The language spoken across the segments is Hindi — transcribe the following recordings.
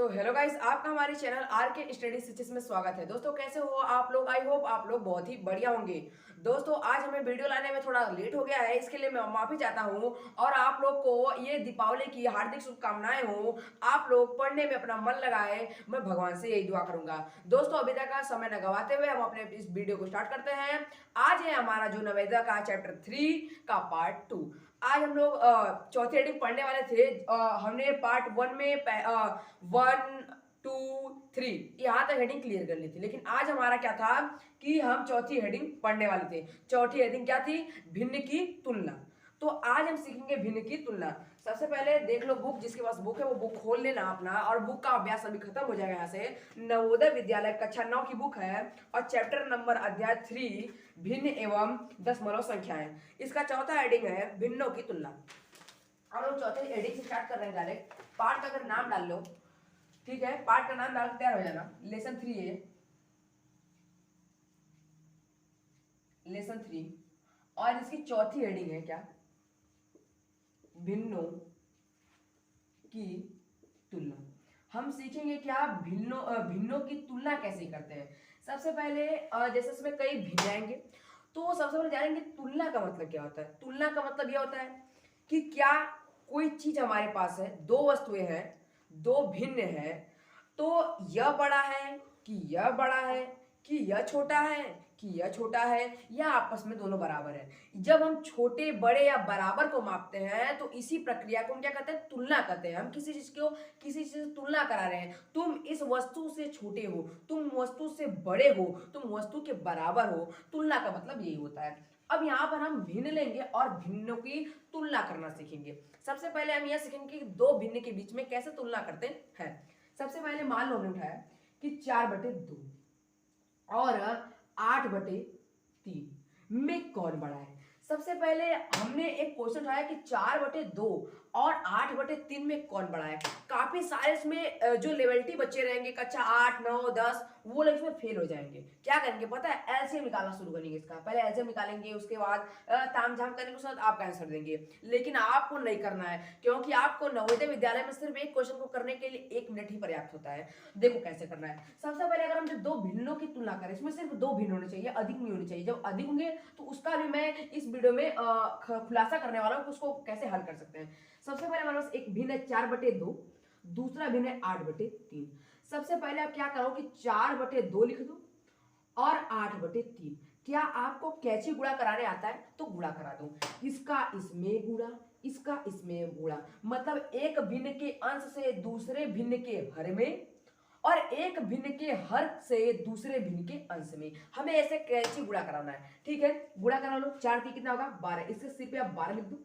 तो हेलो गाइस, आपका हमारे चैनल आर के स्टडी सिचुएशन में स्वागत है। दोस्तों कैसे हो आप लोग? आई होप आप लोग बहुत ही बढ़िया होंगे। दोस्तों आज हमें वीडियो लाने में थोड़ा लेट हो गया है, इसके लिए मैं माफी चाहता हूँ। और आप लोग को ये दीपावली की हार्दिक शुभकामनाएं हो। आप लोग पढ़ने में अपना मन लगाए, मैं भगवान से यही दुआ करूंगा। दोस्तों अभी तक का समय न गवाते हुए हम अपने इस वीडियो को स्टार्ट करते हैं। आज है हमारा जो नवोदय का चैप्टर 3 का पार्ट 2। आज हम लोग चौथी रीडिंग पढ़ने वाले थे। हमने पार्ट 1 में 1, 2, 3 यहाँ तक हेडिंग क्लियर कर ली थी। लेकिन आज हमारा क्या था कि हम चौथी हेडिंग पढ़ने वाले थे। चौथी हेडिंग क्या थी? भिन्न की तुलना। तो आज हम सीखेंगे भिन्न की तुलना। सबसे पहले देख लो बुक, जिसके पास बुक है वो बुक खोल लेना अपना, और बुक का अभ्यास अभी खत्म हो जाएगा। यहाँ से नवोदय विद्यालय कक्षा 9 की बुक है और चैप्टर नंबर अध्याय 3 भिन्न एवं दशमलव संख्याएं। इसका चौथा हेडिंग है भिन्नों की तुलना। हम लोग चौथे हेडिंग से स्टार्ट कर रहे हैं डायरेक्ट। पार्ट का अगर नाम डाल लो, ठीक है, पार्ट का नाम डाल तैयार हो जाना। लेसन 3 है, लेसन 3। और इसकी चौथी हेडिंग है क्या? भिन्नों की तुलना। हम सीखेंगे क्या? भिन्नों की तुलना कैसे करते हैं। सबसे पहले जैसे इसमें कई भिन्न आएंगे, तो सबसे पहले जानेंगे तुलना का मतलब क्या होता है। तुलना का मतलब यह होता है कि क्या कोई चीज हमारे पास है, दो वस्तुएं हैं, दो भिन्न है, तो यह बड़ा है कि यह बड़ा है, कि यह छोटा है कि यह छोटा है, या आपस में दोनों बराबर है। जब हम छोटे बड़े या बराबर को मापते हैं तो इसी प्रक्रिया को हम क्या कहते हैं? तुलना कहते हैं। हम किसी चीज से तुलना करा रहे हैं। तुम इस वस्तु से छोटे हो, तुम वस्तु से बड़े हो, तुम वस्तु के बराबर हो। तुलना का मतलब यही होता है। अब यहाँ पर हम भिन्न लेंगे और भिन्नों की तुलना करना सीखेंगे। सबसे पहले हम यह सीखेंगे कि दो भिन्न के बीच में कैसे तुलना करते हैं। सबसे पहले मान लो हमने उठाया कि 4/2 और 8/3 में कौन बड़ा है। सबसे पहले हमने एक क्वेश्चन उठाया कि 4/2 और 8/3 में कौन बड़ा है। काफी सारे इसमें जो लेवलिटी बच्चे रहेंगे कक्षा 8, 9, 10, वो लोग इसमें फेल हो जाएंगे। क्या करेंगे पता है? एलसीएम निकालना शुरू करेंगे। इसका पहले एलसीएम निकालेंगे, उसके बाद तामझाम करने के साथ आपका आंसर देंगे। लेकिन आपको नहीं करना है, क्योंकि आपको नवोदय विद्यालय में सिर्फ एक क्वेश्चन को करने के लिए 1 मिनट ही पर्याप्त होता है। देखो कैसे करना है। सबसे पहले अगर हम जो दो भिन्नों की तुलना करें, इसमें सिर्फ दो भिन्न होने चाहिए, अधिक नहीं होने चाहिए। जब अधिक होंगे तो उसका भी मैं इस वीडियो में खुलासा करने वाला हूं कि उसको कैसे हल कर सकते हैं। सबसे पहले हमारे पास एक भिन्न है 4/2, दूसरा भिन्न है 8/3। सबसे पहले आप क्या करो कि 4/2 लिख दो और 8/3। क्या आपको कैची गुणा कराने आता है? तो गुणा करा दो। इसका इसमें गुणा, इसका इसमें गुणा, मतलब एक भिन्न के अंश से दूसरे भिन्न के हर में, और एक भिन्न के हर से दूसरे भिन्न के अंश में। हमें ऐसे कैसे गुणा कराना है, ठीक है। गुणा करा लो। 4 की कितना होगा? 12। इसके सिर पे आप 12 लिख दो।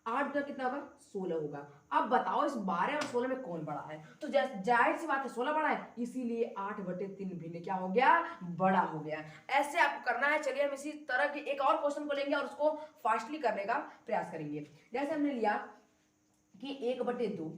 8 का कितना होगा? 16 होगा। अब बताओ इस 12 और 16 में कौन बड़ा है? तो जाहिर सी बात है 16 बड़ा है, इसीलिए 8/3 भिन्न क्या हो गया? बड़ा हो गया। ऐसे आपको करना है। चलिए हम इसी तरह के एक और क्वेश्चन को लेंगे और उसको फास्टली करने का प्रयास करेंगे। जैसे हमने लिया कि 1/2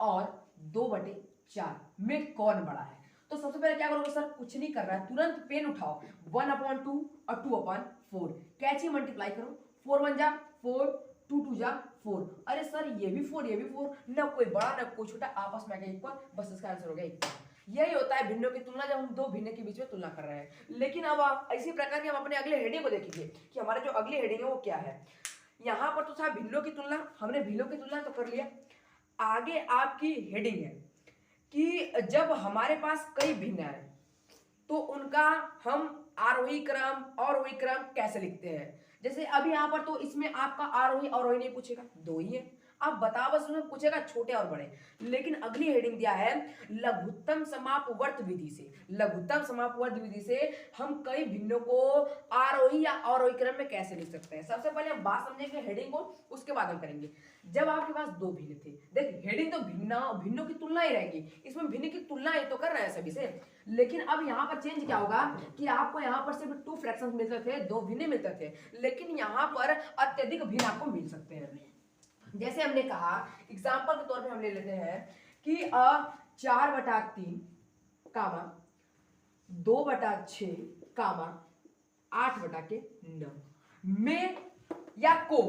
और 2/4 में कौन बड़ा है। तो सबसे पहले क्या करोगे? सर कुछ नहीं कर रहा है, तुरंत पेन उठाओ। 1/2 और 2/4, कैची मल्टीप्लाई करो। 4 1 जा 4, 2 2 जा 4। अरे सर ये भी 4, ये भी 4, ना कोई बड़ा ना कोई छोटा, आपस में आगे इक्वल। बस इसका आंसर हो गया इक्वल। यही होता है भिन्नों की तुलना, जब हम दो भिन्न के बीच में तुलना कर रहे हैं। लेकिन अब आप इसी प्रकार की हम अपने अगले हेडिंग को देखेंगे कि हमारा जो अगली हेडिंग है वो क्या है। यहां पर तो था भिन्नों की तुलना, हमने भिन्नों की तुलना तो कर लिया। आगे आपकी हेडिंग है कि जब हमारे पास कई भिन्न है तो उनका हम आरोही क्रम अवरोही क्रम कैसे लिखते हैं। जैसे अभी यहां पर तो इसमें आपका आरोही अवरोही नहीं पूछेगा, दो ही है। आप बताओ, बस उसमें पूछेगा छोटे और बड़े। लेकिन अगली हेडिंग दिया है लघुत्तम समापवर्त विधि से। लघुत्तम समापवर्त विधि से हम कई भिन्नों को आरोही या अवरोही क्रम में कैसे लिख सकते हैं। सबसे पहले हम बात समझेंगे हेडिंग को, उसके बाद हम करेंगे। जब आपके पास दो भिन्न थे, देख हेडिंग तो भिन्नों की तुलना ही रहेगी, इसमें भिन्न की तुलना ही तो कर रहे हैं सभी से। लेकिन अब यहाँ पर चेंज क्या होगा कि आपको यहाँ पर सिर्फ 2 फ्रैक्शंस मिलते थे, दो भिन्न मिलते थे, लेकिन यहाँ पर अत्यधिक भिन्न आपको मिल सकते हैं। जैसे हमने कहा एग्जाम्पल के तौर पे हम ले लेते हैं कि 4/3 कामा 2/6 कामा 8/9 में या को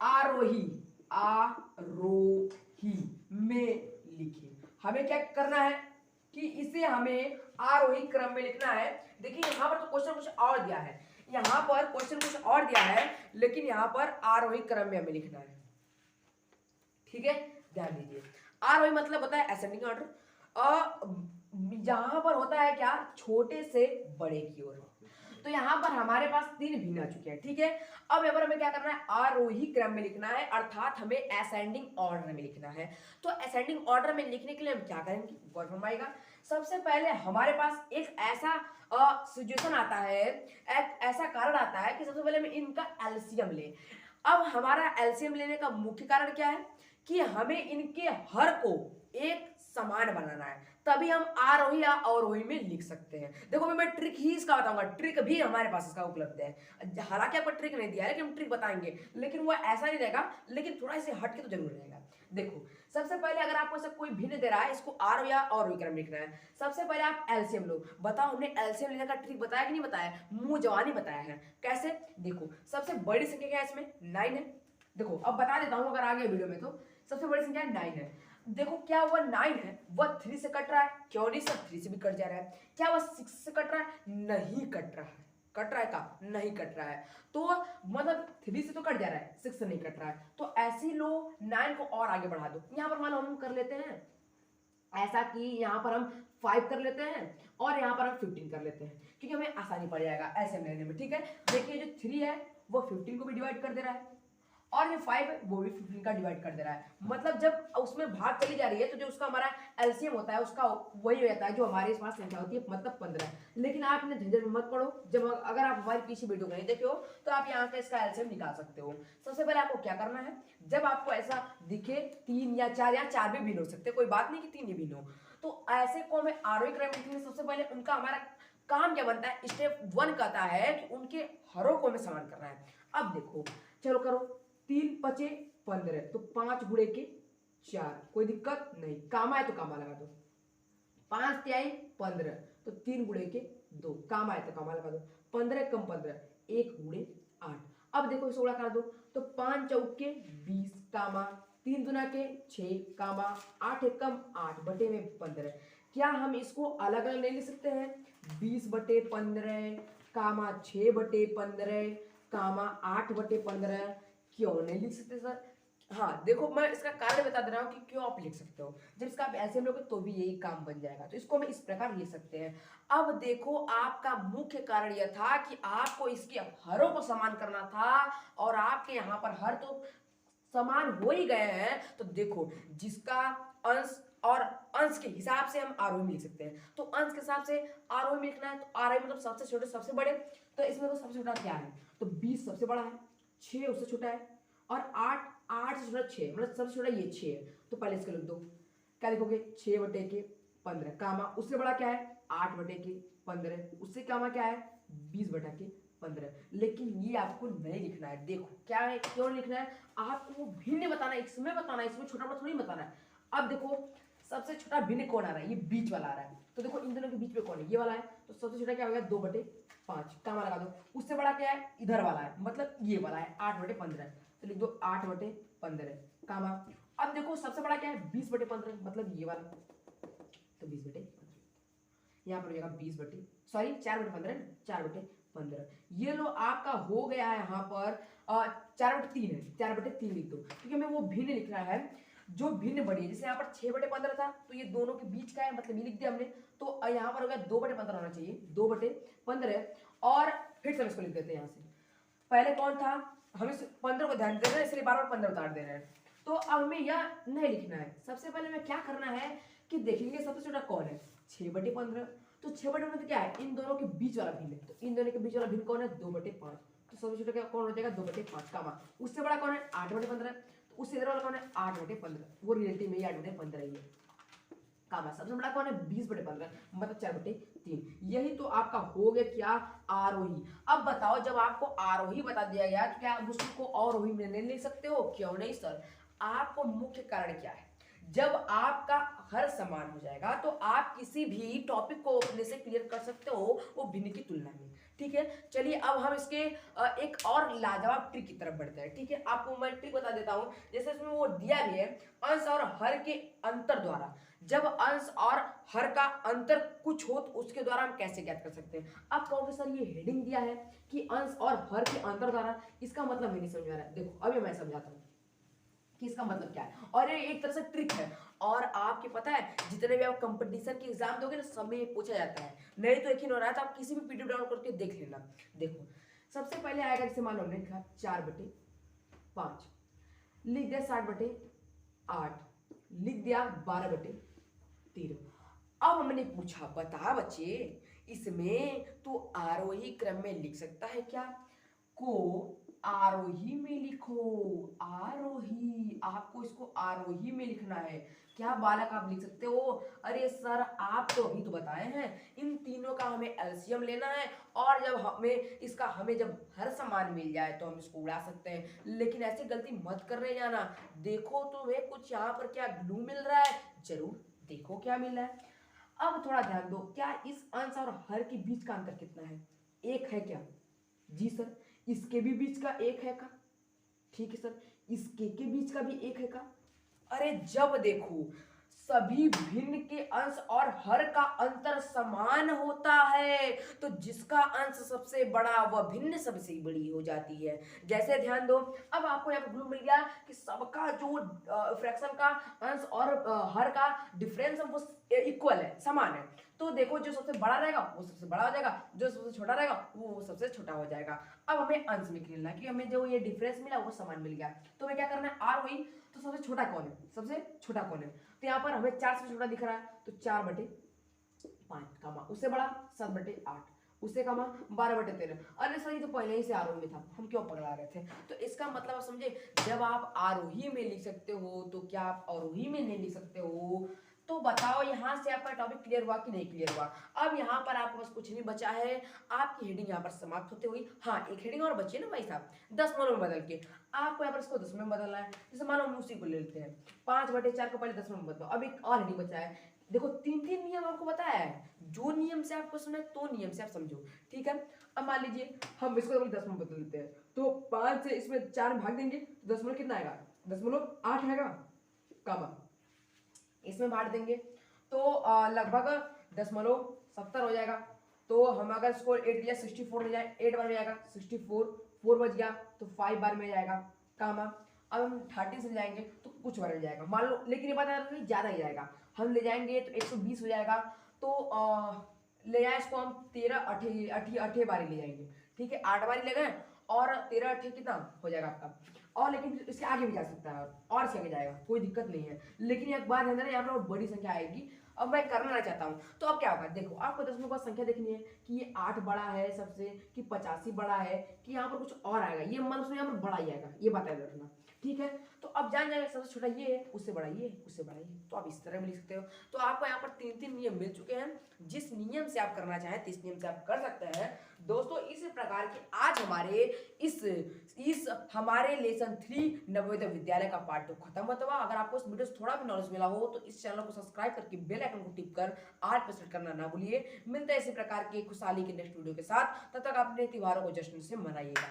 आरोही में लिखिए। हमें क्या करना है कि इसे हमें आरोही क्रम में लिखना है। देखिए यहाँ पर तो क्वेश्चन कुछ और दिया है, यहाँ पर क्वेश्चन कुछ और दिया है, लेकिन यहाँ पर आरोही क्रम में हमें लिखना है। ठीक है, ध्यान दीजिए। आरोही मतलब होता है असेंडिंग ऑर्डर। यहाँ पर होता है क्या, छोटे से बड़े की ओर। तो यहाँ पर हमारे पास 3 भिन्न आ चुके हैं। ठीक है, अब यहाँ पर हमें क्या करना है, आरोही क्रम में लिखना है, अर्थात हमें असेंडिंग ऑर्डर में लिखना है। तो असेंडिंग ऑर्डर में लिखने के लिए हम क्या करेंगे, गौर फरमाइएगा। सबसे पहले हमारे पास एक ऐसा सिचुएशन आता है, एक ऐसा कारण आता है कि सबसे पहले हम इनका एलसीएम लें। अब हमारा एलसीएम लेने का मुख्य कारण क्या है कि हमें इनके हर को एक समान बनाना है, तभी हम आरोही या अवरोही में लिख सकते हैं। देखो मैं ट्रिक ही इसका बताऊंगा, ट्रिक भी हमारे पास इसका उपलब्ध है। हालांकि आपको ट्रिक नहीं दिया है, लेकिन हम ट्रिक बताएंगे, लेकिन वो ऐसा नहीं रहेगा, लेकिन थोड़ा इसे हट के तो जरूर रहेगा। देखो सबसे पहले अगर आपको ऐसा कोई भिन्न दे रहा है, इसको आरोही या अवरोही क्रम लिखना है, सबसे पहले आप एलसीएम लो। बताओ हमने एलसीएम लेने का ट्रिक बताया कि नहीं बताया, मुंह जवानी बताया है। कैसे, देखो सबसे बड़ी संख्या क्या है इसमें, 9 है। देखो अब बता देता हूं अगर आगे वीडियो में, तो सबसे बड़ी संख्या 9 है। देखो क्या हुआ, 9 है वह 3 से कट रहा है, क्यों नहीं सर, 3 से भी कट जा रहा है। क्या वह 6 से कट रहा है, नहीं कट रहा है। कट रहा है का, नहीं कट रहा है। तो मतलब 3 से तो कट जा रहा है, 6 से नहीं कट रहा है। तो ऐसे लो 9 को और आगे बढ़ा दो। यहाँ पर मान लो हम कर लेते हैं ऐसा कि यहाँ पर हम 5 कर लेते हैं और यहाँ पर हम 15 कर लेते हैं, क्योंकि हमें आसानी पड़ जाएगा ऐसे लेने में। ठीक है, देखिए जो 3 है वो 15 को भी डिवाइड कर दे रहा है, और ये 5 है वो भी 15 का डिवाइड कर दे रहा है। मतलब जब उसमें भाग चली जा रही है तो जो उसका हमारा एलसीएम होता है उसका वही हो जाता है जो हमारे पास संख्या होती है, मतलब 15। लेकिन आप इन्हें झंझट में मत पड़ो, जब अगर आप हमारी पीछे वीडियो नहीं देखे हो तो आप यहाँ पे इसका एलसीएम निकाल सकते हो। सबसे पहले आपको क्या करना है, जब आपको ऐसा दिखे 3 या 4, या 4 भी भिन्न हो सकते, कोई बात नहीं कि 3 ही भिन्न हो, तो ऐसे को हमें आरोही क्रम लिखने में सबसे पहले उनका हमारा काम क्या बनता है, स्टेप 1 कहता है कि उनके हरों को हमें समान करना है। अब देखो चलो करो, 3 पचे 15, तो 5 गुणे के 4, कोई दिक्कत नहीं, कामा है तो कामा लगा दो। 5 तिहाई 15, तो 3 गुणे के 2, कामा है तो कामा लगा दो। 15 कम 15, 1 गुणे 8। अब देखो इसे गुणा कर दो, तो 5 चौके 20, कामा 3 दुना के 6, कामा 8 एकम 8 बटे में 15। क्या हम इसको अलग अलग नहीं लिख सकते हैं, 20 बटे 15, कामा 6 बटे 15, कामा 8 बटे 15, क्यों नहीं लिख सकते सर? हाँ देखो मैं इसका कारण बता दे रहा हूँ कि क्यों आप लिख सकते हो। जब इसका आप ऐसे लोगे तो भी यही काम बन जाएगा, तो इसको हम इस प्रकार लिख सकते हैं। अब देखो आपका मुख्य कारण यह था कि आपको इसके हरों को समान करना था, और आपके यहाँ पर हर तो समान हो ही गए हैं। तो देखो जिसका अंश और अंश के हिसाब से हम आरोही में लिख सकते हैं, तो अंश के हिसाब से आरोही में लिखना है, तो आरोही मतलब सबसे छोटे सबसे बड़े। तो इसमें तो सबसे छोटा क्या है, तो 20 सबसे बड़ा है, 6 उससे छोटा है, और 8 से छोटा 6, मतलब सबसे छोटा ये 6 है। तो पहले इसको लिख दो, क्या लिखोगे, 6 बटे के 15, कामा उससे बड़ा क्या है, 8 बटे के 15, उससे कामा क्या है, 20 बटा के 15। लेकिन ये आपको नहीं लिखना है। देखो क्या है, क्यों नहीं लिखना है, आपको भिन्न बताना है, इसमें बताना है, इसमें छोटा बड़ा थोड़ी बताना है। अब देखो सबसे छोटा भिन्न कौन आ रहा है, ये बीच वाला आ रहा है। तो देखो इन दोनों के बीच में कौन है, ये वाला है, तो सबसे छोटा क्या हो गया, 2/5, कामा लगा दो। उससे बड़ा क्या है, इधर वाला है, मतलब ये वाला है, 8/15, तो लिख दो 8/15, कामा। अब देखो सबसे बड़ा क्या है, 20/15, मतलब ये वाला, तो 20/15 यहाँ पर हो जाएगा 4/15, 4/15। ये लो आपका हो गया है यहाँ पर 4/3 है, 4/3 लिख दो, क्योंकि हमें वो भिन्न लिखना है जो भिन्न बड़ी है। जैसे यहाँ पर 6/15 था, तो ये दोनों के बीच का है, मतलब ये लिख दिया हमने। तो यहाँ पर हो गया 2/15 होना चाहिए, 2/15, और फिर से इसको लिख देते हैं यहाँ से। पहले कौन था, हम इस 15 को ध्यान दे रहे हैं, इसलिए बार बार 15 उतार दे रहे हैं। तो अब हमें यह नहीं लिखना है। सबसे पहले हमें क्या करना है कि देखेंगे सबसे छोटा कौन है, 6/15। तो 6/15 क्या है, इन दोनों के बीच वाला भिन्न है, तो इन दोनों के बीच वाला भिन्न कौन है, 2/5। तो सबसे छोटा क्या कौन हो जाएगा, 2/5, कामा उससे बड़ा कौन है, 8/15। तो उससे इधर वाला कौन है, 8/15, वो रिलेटिव में ही 8/15 ही है, कामा सबसे बड़ा कौन है, 20/15, मतलब 4/3। यही तो आपका हो गया क्या, आरोही। अब बताओ जब आपको आरोही बता दिया गया तो क्या आप उसको अवरोही में नहीं ले सकते हो, क्यों नहीं सर? आपको मुख्य कारण क्या है, जब आपका हर समान हो जाएगा तो आप किसी भी टॉपिक को अपने से क्लियर कर सकते हो वो भिन्न की तुलना में। ठीक है, चलिए अब हम इसके एक और लाजवाब ट्रिक की तरफ बढ़ते हैं। ठीक है, आपको मैं ट्रिक बता देता हूं, जैसे इसमें वो दिया भी है अंश और हर के अंतर द्वारा। जब अंश और हर का अंतर कुछ हो तो उसके द्वारा हम कैसे ज्ञात कर सकते हैं। आप कहोगे सर ये हेडिंग दिया है कि अंश और हर के अंतर द्वारा, इसका मतलब नहीं समझ में आ रहा है। देखो अभी मैं समझाता हूँ कि इसका मतलब क्या है, और ये एक तरह से ट्रिक है। और आपके पता है जितने भी आप कंपटीशन के एग्जाम दोगे ना सब में ये पूछा जाता है, नहीं तो यकीन हो रहा है तो आप किसी भी पीडीएफ डाउनलोड करके देख लेना। देखो सबसे पहले आएगा, जैसे मान लो हमने लिखा 4/5, लिख दिया 60/8, लिख दिया 12/13। अब हमने पूछा बता बच्चे इसमें तू आरोही क्रम में लिख सकता है क्या? को आरोही में लिखो, आरोही, आपको इसको आरोही में लिखना है। क्या बालक आप लिख सकते हो? अरे सर आप तो अभी तो बताए हैं इन तीनों का हमें एलसीएम लेना है, और जब हमें जब हर समान मिल जाए तो हम इसको उड़ा सकते हैं। लेकिन ऐसी गलती मत करने जाना। देखो तुम्हें कुछ यहाँ पर क्या ग्लू मिल रहा है, जरूर देखो क्या मिल रहा है। अब थोड़ा ध्यान दो, क्या इस अंश और हर के बीच का अंतर कितना है? एक है क्या? जी सर। इसके भी बीच का एक है का? ठीक है सर। इसके के बीच का भी एक है का? अरे जब देखो सभी भिन्न के अंश और हर का अंतर समान होता है तो जिसका अंश सबसे बड़ा वह भिन्न सबसे बड़ी हो जाती है। जैसे ध्यान दो, अब आपको यहाँ पर ग्लू मिल गया कि सबका जो फ्रैक्शन का अंश और हर का डिफरेंस है वो इक्वल है, समान है। तो देखो जो सबसे बड़ा रहेगा वो सबसे बड़ा हो जाएगा, जो सबसे छोटा रहेगा वो सबसे छोटा हो जाएगा। अब हमें अंश में खेलना है कि हमें जो ये डिफरेंस मिला वो समान मिल गया, तो हमें क्या करना है, आर हुई तो सबसे छोटा कौन है, सबसे छोटा कौन है। तो यहाँ पर हमें 4 से छोटा दिख रहा है तो 4/5 कामा उससे बड़ा 7/8 उससे कामा 12/13। अरे सर ये तो पहले ही से आरोही में था, हम क्यों पकड़ा रहे थे। तो इसका मतलब आप समझे, जब आप आरोही में लिख सकते हो तो क्या आप अवरोही में नहीं लिख सकते हो? तो बताओ यहाँ से आपका टॉपिक क्लियर हुआ कि नहीं क्लियर हुआ। अब यहाँ पर आपके पास कुछ नहीं बचा है, आपकी हेडिंग यहाँ पर समाप्त होते हुई। हाँ एक हेडिंग और बची है ना भाई साहब, दशमलव में बदल के आपको यहाँ पर इसको दशमलव में बदलना है। जैसे मानो हम उसी को ले लेते हैं 5/4 को पहले दशमलव में बदलो। अब एक और हेडिंग बचा है, देखो 3 नियम आपको बताया है, जो नियम से आपको सुना है तो नियम से आप समझो। ठीक है, अब मान लीजिए हम इसको दशमलव में बदल देते हैं, तो 5 से इसमें 4 भाग देंगे तो दशमलव कितना आएगा, 0.8 आएगा कामा, इसमें बांट देंगे तो लगभग 0.70 हो जाएगा। तो हम अगर इसको 8 या 64 हो जाए, 8 बार में जाएगा 64, 4 बच गया तो 5 बार में जाएगा कामा। अब हम 30 से जाएंगे तो कुछ बार में जाएगा मान लो, लेकिन ये बात है ज़्यादा ही जाएगा, हम ले जाएंगे तो 120 हो जाएगा। तो ले जाए इसको हम 13 अठे बारी ले जाएंगे। ठीक है, 8 बारी ले गए और 13 अठे कितना हो जाएगा आपका, और लेकिन इसके आगे भी जा सकता है और इसके आगे जाएगा, कोई दिक्कत नहीं है। लेकिन एक बात है ना, यहाँ पर बड़ी संख्या आएगी, अब मैं करना ना चाहता हूँ तो अब क्या होगा। देखो आपको दशमलव का संख्या देखनी है कि ये 8 बड़ा है सबसे कि 85 बड़ा है कि यहाँ पर कुछ और आएगा, ये मतलब यहाँ पर बड़ा ही आएगा, ये बताया रखना। ठीक है, तो अब जान जाएगा सबसे छोटा ये है, उससे बड़ा ये है, उससे बड़ा ये, तो आप इस तरह में लिख सकते हो। तो आपको यहाँ पर 3 नियम मिल चुके हैं, जिस नियम से आप करना चाहें इस नियम से आप कर सकते हैं। दोस्तों इस प्रकार की आज हमारे इस हमारे लेसन 3 नवोदय विद्यालय का पार्ट 2 खत्म होता हुआ। अगर आपको इस वीडियो से थोड़ा भी नॉलेज मिला हो तो इस चैनल को सब्सक्राइब करके बेल आइकन को टिप कर ऑल पर सेट करना ना भूलिए। मिलते हैं इसी प्रकार के खुशहाली के नेक्स्ट वीडियो के साथ, तब तक अपने त्योहारों को जश्न से मनाइएगा।